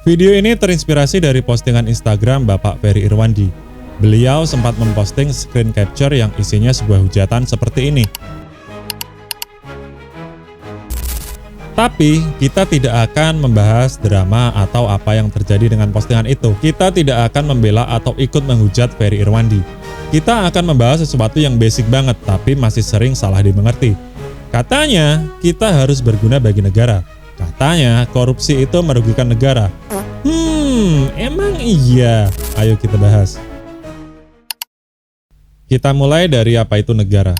Video ini terinspirasi dari postingan Instagram Bapak Ferry Irwandi. Beliau sempat memposting screen capture yang isinya sebuah hujatan seperti ini. Tapi, kita tidak akan membahas drama atau apa yang terjadi dengan postingan itu. Kita tidak akan membela atau ikut menghujat Ferry Irwandi. Kita akan membahas sesuatu yang basic banget, tapi masih sering salah dimengerti. Katanya, kita harus berguna bagi negara. Katanya, korupsi itu merugikan negara. Emang iya? Ayo kita bahas. Kita mulai dari apa itu negara.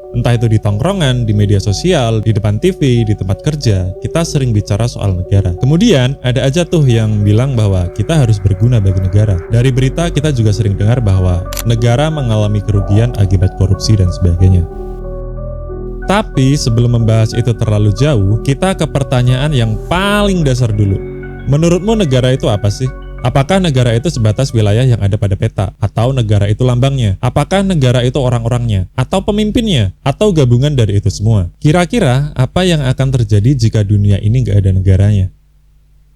Entah itu di tongkrongan, di media sosial, di depan TV, di tempat kerja, kita sering bicara soal negara. Kemudian, ada aja tuh yang bilang bahwa kita harus berguna bagi negara. Dari berita, kita juga sering dengar bahwa negara mengalami kerugian akibat korupsi dan sebagainya. Tapi, sebelum membahas itu terlalu jauh, kita ke pertanyaan yang paling dasar dulu. Menurutmu negara itu apa sih? Apakah negara itu sebatas wilayah yang ada pada peta? Atau negara itu lambangnya? Apakah negara itu orang-orangnya? Atau pemimpinnya? Atau gabungan dari itu semua? Kira-kira apa yang akan terjadi jika dunia ini nggak ada negaranya?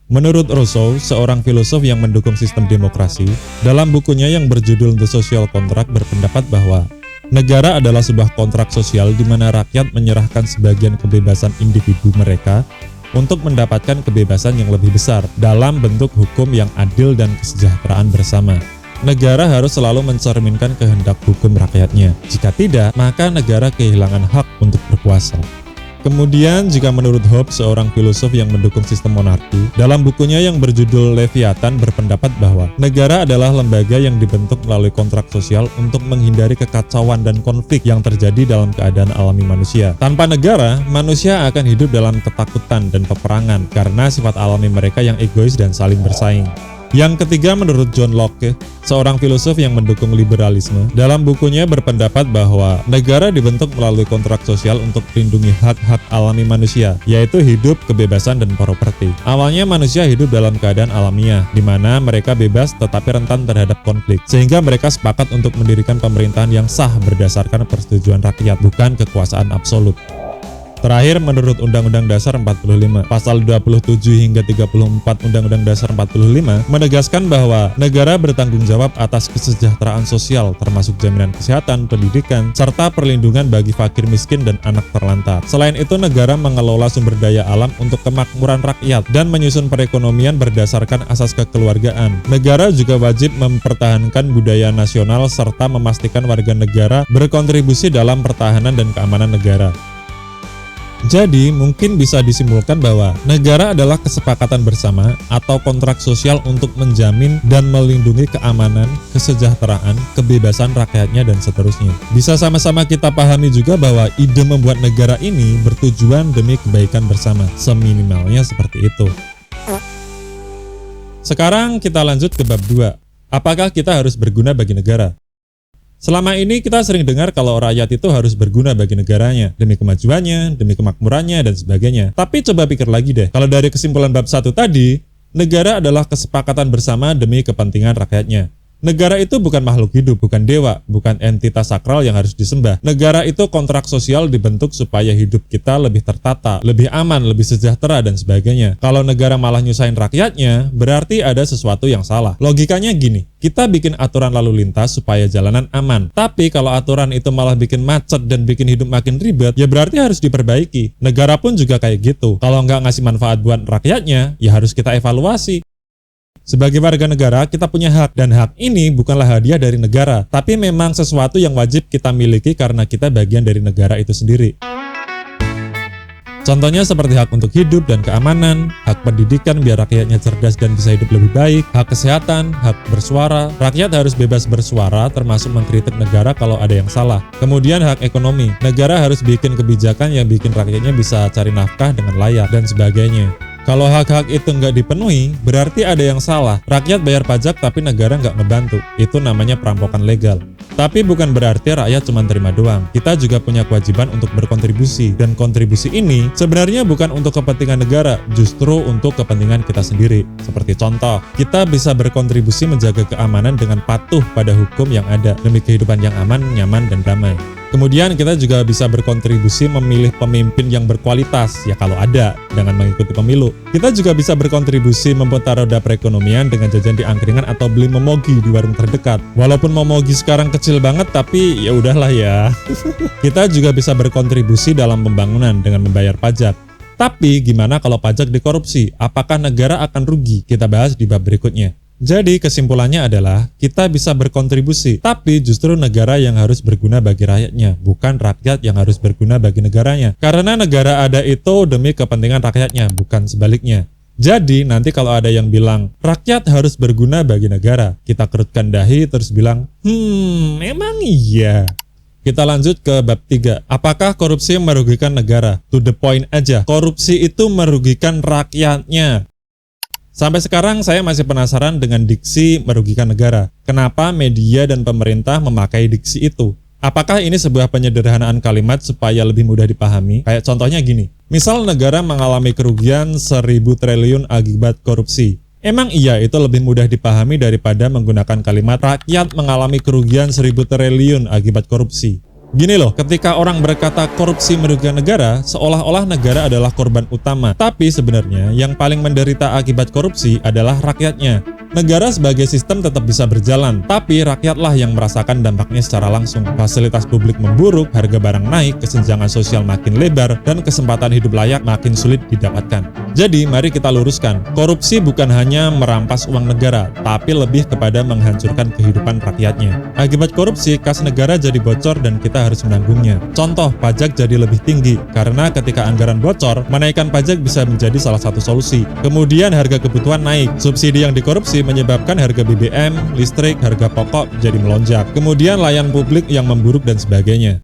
Menurut Rousseau, seorang filosof yang mendukung sistem demokrasi, dalam bukunya yang berjudul The Social Contract berpendapat bahwa negara adalah sebuah kontrak sosial di mana rakyat menyerahkan sebagian kebebasan individu mereka untuk mendapatkan kebebasan yang lebih besar dalam bentuk hukum yang adil dan kesejahteraan bersama. Negara harus selalu mencerminkan kehendak hukum rakyatnya. Jika tidak, maka negara kehilangan hak untuk berkuasa. Kemudian, jika menurut Hobbes, seorang filosof yang mendukung sistem monarki, dalam bukunya yang berjudul Leviathan berpendapat bahwa negara adalah lembaga yang dibentuk melalui kontrak sosial untuk menghindari kekacauan dan konflik yang terjadi dalam keadaan alami manusia. Tanpa negara, manusia akan hidup dalam ketakutan dan peperangan karena sifat alami mereka yang egois dan saling bersaing. Yang ketiga, menurut John Locke, seorang filosof yang mendukung liberalisme, dalam bukunya berpendapat bahwa negara dibentuk melalui kontrak sosial untuk melindungi hak-hak alami manusia, yaitu hidup, kebebasan, dan properti. Awalnya manusia hidup dalam keadaan alamiah, di mana mereka bebas tetapi rentan terhadap konflik, sehingga mereka sepakat untuk mendirikan pemerintahan yang sah berdasarkan persetujuan rakyat, bukan kekuasaan absolut. Terakhir, menurut Undang-Undang Dasar 45, pasal 27 hingga 34 Undang-Undang Dasar 45 menegaskan bahwa negara bertanggung jawab atas kesejahteraan sosial termasuk jaminan kesehatan, pendidikan, serta perlindungan bagi fakir miskin dan anak terlantar. Selain itu, negara mengelola sumber daya alam untuk kemakmuran rakyat dan menyusun perekonomian berdasarkan asas kekeluargaan. Negara juga wajib mempertahankan budaya nasional serta memastikan warga negara berkontribusi dalam pertahanan dan keamanan negara. Jadi, mungkin bisa disimpulkan bahwa negara adalah kesepakatan bersama atau kontrak sosial untuk menjamin dan melindungi keamanan, kesejahteraan, kebebasan rakyatnya, dan seterusnya. Bisa sama-sama kita pahami juga bahwa ide membuat negara ini bertujuan demi kebaikan bersama, seminimalnya seperti itu. Sekarang kita lanjut ke bab 2. Apakah kita harus berguna bagi negara? Selama ini kita sering dengar kalau rakyat itu harus berguna bagi negaranya, demi kemajuannya, demi kemakmurannya, dan sebagainya. Tapi coba pikir lagi deh, kalau dari kesimpulan bab 1 tadi, negara adalah kesepakatan bersama demi kepentingan rakyatnya. Negara itu bukan makhluk hidup, bukan dewa, bukan entitas sakral yang harus disembah. Negara itu kontrak sosial dibentuk supaya hidup kita lebih tertata, lebih aman, lebih sejahtera, dan sebagainya. Kalau negara malah nyusahin rakyatnya, berarti ada sesuatu yang salah. Logikanya gini, kita bikin aturan lalu lintas supaya jalanan aman. Tapi kalau aturan itu malah bikin macet dan bikin hidup makin ribet, ya berarti harus diperbaiki. Negara pun juga kayak gitu. Kalau nggak ngasih manfaat buat rakyatnya, ya harus kita evaluasi. Sebagai warga negara, kita punya hak, dan hak ini bukanlah hadiah dari negara, tapi memang sesuatu yang wajib kita miliki karena kita bagian dari negara itu sendiri. Contohnya seperti hak untuk hidup dan keamanan, hak pendidikan biar rakyatnya cerdas dan bisa hidup lebih baik, hak kesehatan, hak bersuara. Rakyat harus bebas bersuara termasuk mengkritik negara kalau ada yang salah. Kemudian hak ekonomi, negara harus bikin kebijakan yang bikin rakyatnya bisa cari nafkah dengan layak dan sebagainya. Kalau hak-hak itu nggak dipenuhi, berarti ada yang salah. Rakyat bayar pajak tapi negara nggak ngebantu. Itu namanya perampokan legal. Tapi bukan berarti rakyat cuma terima doang. Kita juga punya kewajiban untuk berkontribusi. Dan kontribusi ini sebenarnya bukan untuk kepentingan negara, justru untuk kepentingan kita sendiri. Seperti contoh, kita bisa berkontribusi menjaga keamanan dengan patuh pada hukum yang ada demi kehidupan yang aman, nyaman, dan damai. Kemudian kita juga bisa berkontribusi memilih pemimpin yang berkualitas, ya kalau ada, dengan mengikuti pemilu. Kita juga bisa berkontribusi memutar roda perekonomian dengan jajan di angkringan atau beli momogi di warung terdekat. Walaupun momogi sekarang kecil banget, tapi ya udahlah ya. Kita juga bisa berkontribusi dalam pembangunan dengan membayar pajak. Tapi gimana kalau pajak dikorupsi? Apakah negara akan rugi? Kita bahas di bab berikutnya. Jadi kesimpulannya adalah kita bisa berkontribusi, tapi justru negara yang harus berguna bagi rakyatnya, bukan rakyat yang harus berguna bagi negaranya. Karena negara ada itu demi kepentingan rakyatnya, bukan sebaliknya. Jadi nanti kalau ada yang bilang rakyat harus berguna bagi negara, kita kerutkan dahi terus bilang, emang iya. Kita lanjut ke bab 3. Apakah korupsi merugikan negara? To the point aja, korupsi itu merugikan rakyatnya. Sampai sekarang saya masih penasaran dengan diksi merugikan negara. Kenapa media dan pemerintah memakai diksi itu? Apakah ini sebuah penyederhanaan kalimat supaya lebih mudah dipahami? Kayak contohnya gini, misal negara mengalami kerugian 1.000 triliun akibat korupsi. Emang iya itu lebih mudah dipahami daripada menggunakan kalimat rakyat mengalami kerugian 1.000 triliun akibat korupsi. Gini loh, ketika orang berkata korupsi merugikan negara, seolah-olah negara adalah korban utama. Tapi sebenarnya yang paling menderita akibat korupsi adalah rakyatnya. Negara sebagai sistem tetap bisa berjalan, tapi rakyatlah yang merasakan dampaknya secara langsung. Fasilitas publik memburuk, harga barang naik, kesenjangan sosial makin lebar, dan kesempatan hidup layak makin sulit didapatkan. Jadi, mari kita luruskan. Korupsi bukan hanya merampas uang negara, tapi lebih kepada menghancurkan kehidupan rakyatnya. Akibat korupsi, kas negara jadi bocor dan kita harus menanggungnya. Contoh, pajak jadi lebih tinggi, karena ketika anggaran bocor, menaikkan pajak bisa menjadi salah satu solusi. Kemudian harga kebutuhan naik, subsidi yang dikorupsi menyebabkan harga BBM, listrik, harga pokok jadi melonjak. Kemudian layanan publik yang memburuk dan sebagainya.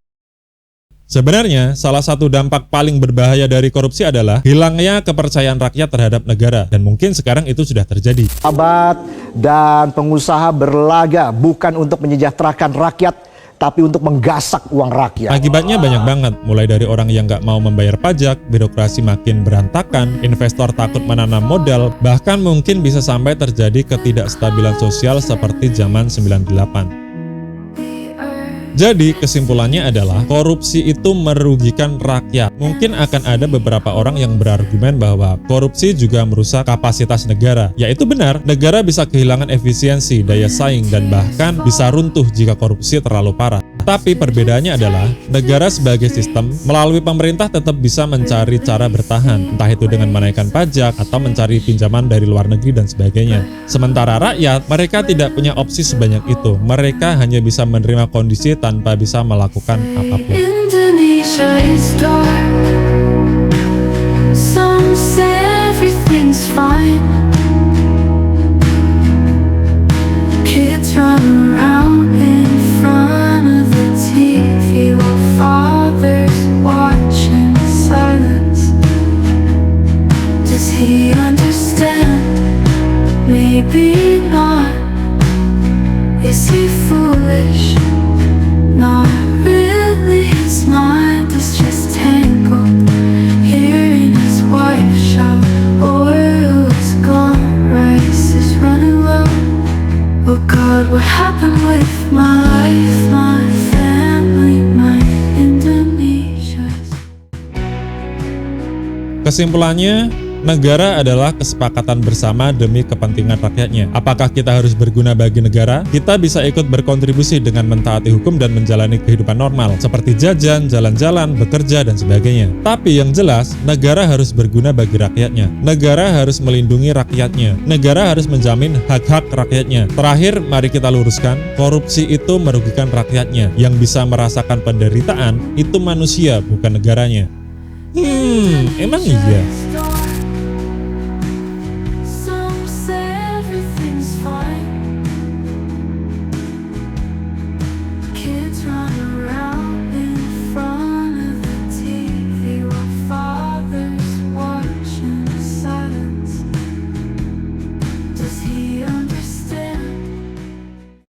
Sebenarnya, salah satu dampak paling berbahaya dari korupsi adalah hilangnya kepercayaan rakyat terhadap negara, dan mungkin sekarang itu sudah terjadi. Pejabat dan pengusaha berlaga bukan untuk menyejahterakan rakyat, tapi untuk menggasak uang rakyat. Akibatnya banyak banget, mulai dari orang yang nggak mau membayar pajak, birokrasi makin berantakan, investor takut menanam modal, bahkan mungkin bisa sampai terjadi ketidakstabilan sosial seperti zaman 98. Jadi kesimpulannya adalah korupsi itu merugikan rakyat. Mungkin akan ada beberapa orang yang berargumen bahwa korupsi juga merusak kapasitas negara. Yaitu benar, negara bisa kehilangan efisiensi, daya saing, dan bahkan bisa runtuh jika korupsi terlalu parah. Tapi perbedaannya adalah negara sebagai sistem melalui pemerintah tetap bisa mencari cara bertahan, entah itu dengan menaikkan pajak atau mencari pinjaman dari luar negeri dan sebagainya. Sementara rakyat, mereka tidak punya opsi sebanyak itu. Mereka hanya bisa menerima kondisi tanpa bisa melakukan apapun. Indonesia is dark. Some say everything's fine. Kids run around in front of the TV while fathers watch in silence. Does he understand? Maybe not. Is he foolish? Not really, his mind is just tangled. Hearing his wife shout, oil is gone, rice is running low. Oh God, what happened with my life, my family, my Indonesia? Kesimpulannya, negara adalah kesepakatan bersama demi kepentingan rakyatnya. Apakah kita harus berguna bagi negara? Kita bisa ikut berkontribusi dengan mentaati hukum dan menjalani kehidupan normal, seperti jajan, jalan-jalan, bekerja, dan sebagainya. Tapi yang jelas, negara harus berguna bagi rakyatnya. Negara harus melindungi rakyatnya. Negara harus menjamin hak-hak rakyatnya. Terakhir, mari kita luruskan, korupsi itu merugikan rakyatnya. Yang bisa merasakan penderitaan, itu manusia, bukan negaranya. Emang iya?